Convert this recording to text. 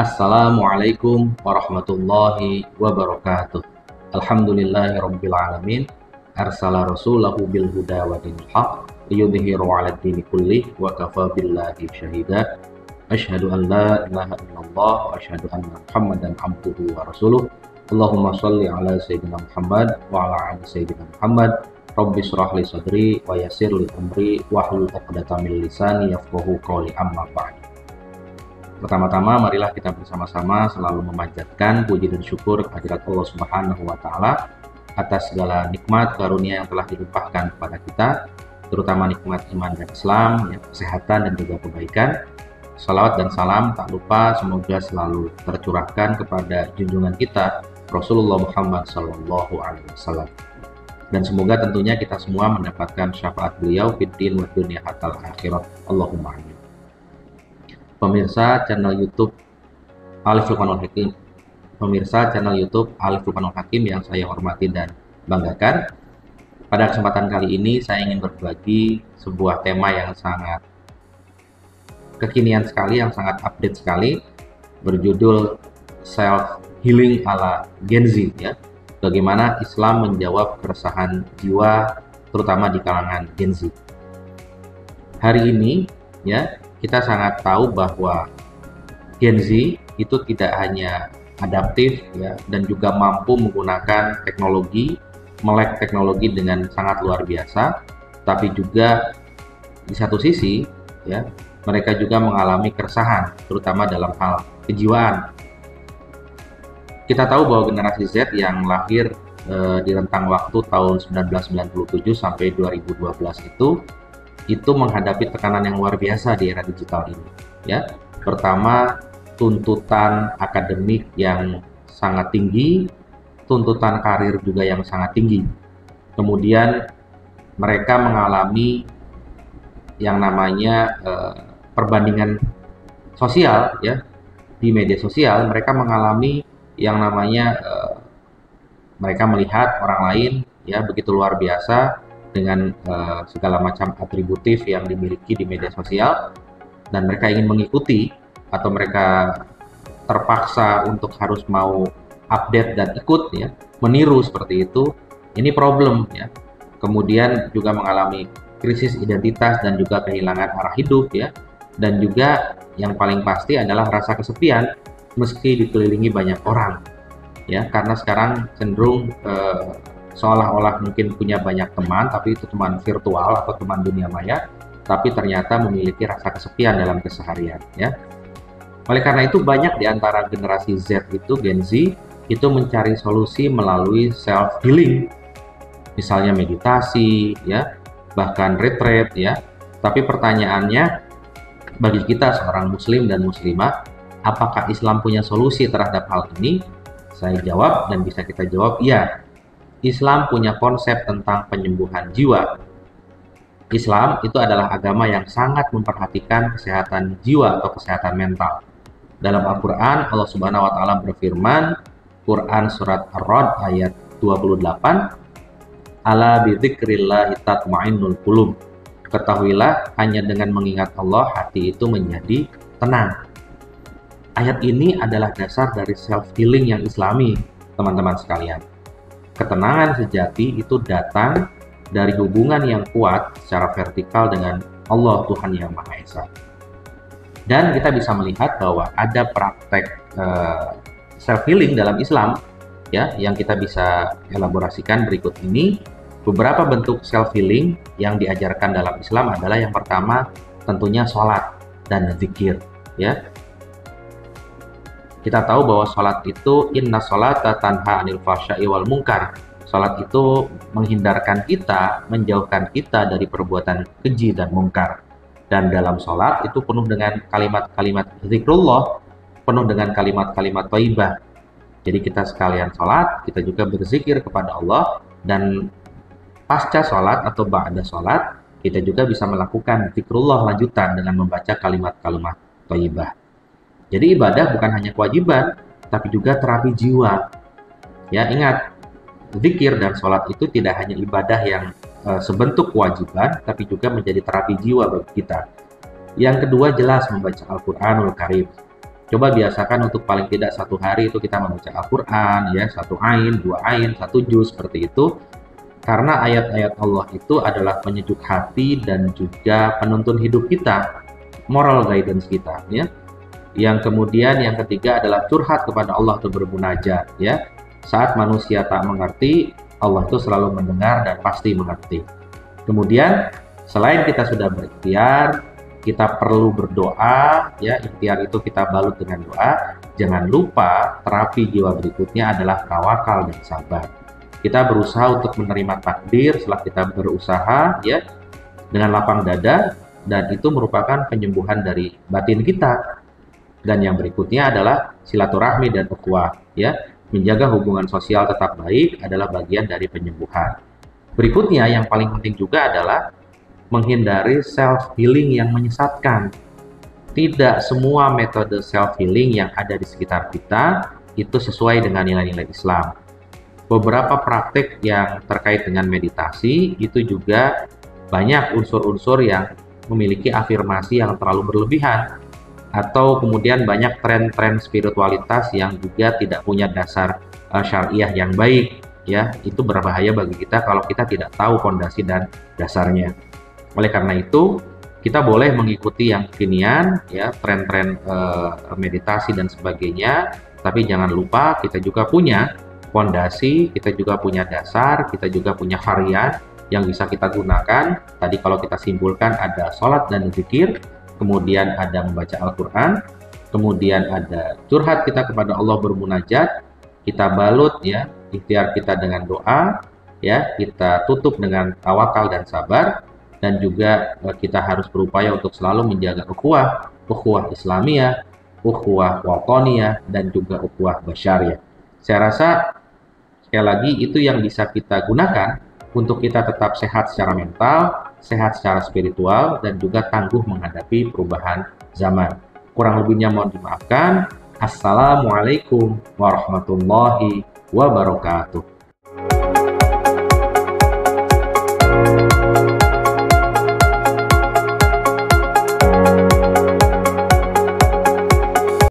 Assalamualaikum warahmatullahi wabarakatuh. Alhamdulillahirabbil alamin. Arsala rasulahu bil huda wa dinil haq liyudhhirahu 'alad dini kullih wa kafa billahi syahida. Asyhadu an la ilaha illallah wa asyhadu anna Muhammadan abduhu wa rasuluh. Allahumma shalli ala sayyidina Muhammad wa ala ali sayyidina Muhammad. Rabbi shrah li sadri wa yassir li amri wahlul 'uqdatam min lisani yafqahu qawli, amma ba'd. Pertama-tama marilah kita bersama-sama selalu memanjatkan puji dan syukur kehadirat Allah Subhanahu wa taala atas segala nikmat karunia yang telah dilimpahkan kepada kita, terutama nikmat iman dan Islam, kesehatan dan juga kebaikan. Salawat dan salam tak lupa semoga selalu tercurahkan kepada junjungan kita Rasulullah Muhammad SAW. Dan semoga tentunya kita semua mendapatkan syafaat beliau fid din wa dunya hatta akhirat. Allahumma amin. Pemirsa channel YouTube Alif Lukmanul Hakim, yang saya hormati dan banggakan. Pada kesempatan kali ini saya ingin berbagi sebuah tema yang sangat kekinian sekali, yang sangat update sekali, berjudul self healing ala Gen Z, ya. Bagaimana Islam menjawab keresahan jiwa terutama di kalangan Gen Z. Hari ini, ya, kita sangat tahu bahwa Gen Z itu tidak hanya adaptif, ya, dan juga mampu menggunakan teknologi, melek teknologi dengan sangat luar biasa, tapi juga di satu sisi, ya, mereka juga mengalami keresahan, terutama dalam hal kejiwaan. Kita tahu bahwa generasi Z yang lahir di rentang waktu tahun 1997 sampai 2012 itu menghadapi tekanan yang luar biasa di era digital ini, ya. Pertama, tuntutan akademik yang sangat tinggi, tuntutan karir juga yang sangat tinggi. Kemudian mereka mengalami yang namanya perbandingan sosial, ya. Di media sosial mereka mengalami yang namanya mereka melihat orang lain, ya, begitu luar biasa dengan segala macam atributif yang dimiliki di media sosial, dan mereka ingin mengikuti atau mereka terpaksa untuk harus mau update dan ikut, ya, meniru seperti itu. Ini problem, ya. Kemudian juga mengalami krisis identitas dan juga kehilangan arah hidup, ya. Dan juga yang paling pasti adalah rasa kesepian meski dikelilingi banyak orang, ya, karena sekarang cenderung seolah-olah mungkin punya banyak teman, tapi itu teman virtual atau teman dunia maya, tapi ternyata memiliki rasa kesepian dalam keseharian, ya. Oleh karena itu banyak di antara generasi Z itu, Gen Z, itu mencari solusi melalui self healing, misalnya meditasi, ya, bahkan retreat, ya. Tapi pertanyaannya, bagi kita seorang muslim dan muslimah, apakah Islam punya solusi terhadap hal ini? Saya jawab, dan bisa kita jawab, iya. Islam punya konsep tentang penyembuhan jiwa. Islam itu adalah agama yang sangat memperhatikan kesehatan jiwa atau kesehatan mental. Dalam Al-Quran, Allah Subhanahu wa Ta'ala berfirman, Quran Surat Ar-Ra'd ayat 28, Ala bidzikrillahi tatma'innul qulub. Ketahuilah, hanya dengan mengingat Allah hati itu menjadi tenang. Ayat ini adalah dasar dari self-healing yang Islami, teman-teman sekalian. Ketenangan sejati itu datang dari hubungan yang kuat secara vertikal dengan Allah, Tuhan Yang Maha Esa. Dan kita bisa melihat bahwa ada praktek self-healing dalam Islam, ya, yang kita bisa elaborasikan berikut ini. Beberapa bentuk self-healing yang diajarkan dalam Islam adalah yang pertama tentunya sholat dan zikir, ya. Kita tahu bahwa sholat itu inna sholata tanha anil fahsya'i wal munkar. Sholat itu menghindarkan kita, menjauhkan kita dari perbuatan keji dan mungkar. Dan dalam sholat itu penuh dengan kalimat-kalimat zikrullah, penuh dengan kalimat-kalimat thayyibah. Jadi kita sekalian sholat, kita juga berzikir kepada Allah, dan pasca sholat atau ba'da sholat, kita juga bisa melakukan zikrullah lanjutan dengan membaca kalimat-kalimat thayyibah. Jadi ibadah bukan hanya kewajiban, tapi juga terapi jiwa. Ya, ingat, zikir dan sholat itu tidak hanya ibadah yang sebentuk kewajiban, tapi juga menjadi terapi jiwa bagi kita. Yang kedua, jelas membaca Al-Quranul Karim. Coba biasakan untuk paling tidak 1 hari itu kita membaca Al-Quran, ya, 1 ain, 2 ain, 1 juz, seperti itu. Karena ayat-ayat Allah itu adalah penyejuk hati dan juga penuntun hidup kita, moral guidance kita, ya. Yang kemudian yang ketiga adalah curhat kepada Allah untuk bermunajat, ya. Saat manusia tak mengerti, Allah itu selalu mendengar dan pasti mengerti. Kemudian selain kita sudah berikhtiar, kita perlu berdoa, ya. Ikhtiar itu kita balut dengan doa. Jangan lupa terapi jiwa berikutnya adalah tawakal dan sabar. Kita berusaha untuk menerima takdir setelah kita berusaha, ya, dengan lapang dada, dan itu merupakan penyembuhan dari batin kita. Dan yang berikutnya adalah silaturahmi dan ukhuwah, ya. Menjaga hubungan sosial tetap baik adalah bagian dari penyembuhan. Berikutnya yang paling penting juga adalah menghindari self healing yang menyesatkan. Tidak semua metode self healing yang ada di sekitar kita itu sesuai dengan nilai-nilai Islam. Beberapa praktik yang terkait dengan meditasi itu juga banyak unsur-unsur yang memiliki afirmasi yang terlalu berlebihan, atau kemudian banyak tren-tren spiritualitas yang juga tidak punya dasar syariah yang baik, ya. Itu berbahaya bagi kita kalau kita tidak tahu fondasi dan dasarnya. Oleh karena itu, kita boleh mengikuti yang kekinian, ya, tren-tren meditasi dan sebagainya, tapi jangan lupa kita juga punya fondasi, kita juga punya dasar, kita juga punya varian yang bisa kita gunakan. Tadi kalau kita simpulkan ada sholat dan zikir, kemudian ada membaca Al-Quran, kemudian ada curhat kita kepada Allah, bermunajat, kita balut, ya, ikhtiar kita dengan doa, ya, kita tutup dengan tawakal dan sabar, dan juga kita harus berupaya untuk selalu menjaga ukhuwah Islamiyah, ukhuwah watoniyah, dan juga ukhuwah basyariyah. Saya rasa sekali lagi itu yang bisa kita gunakan untuk kita tetap sehat secara mental, sehat secara spiritual, dan juga tangguh menghadapi perubahan zaman. Kurang lebihnya mohon dimaafkan. Assalamualaikum warahmatullahi wabarakatuh.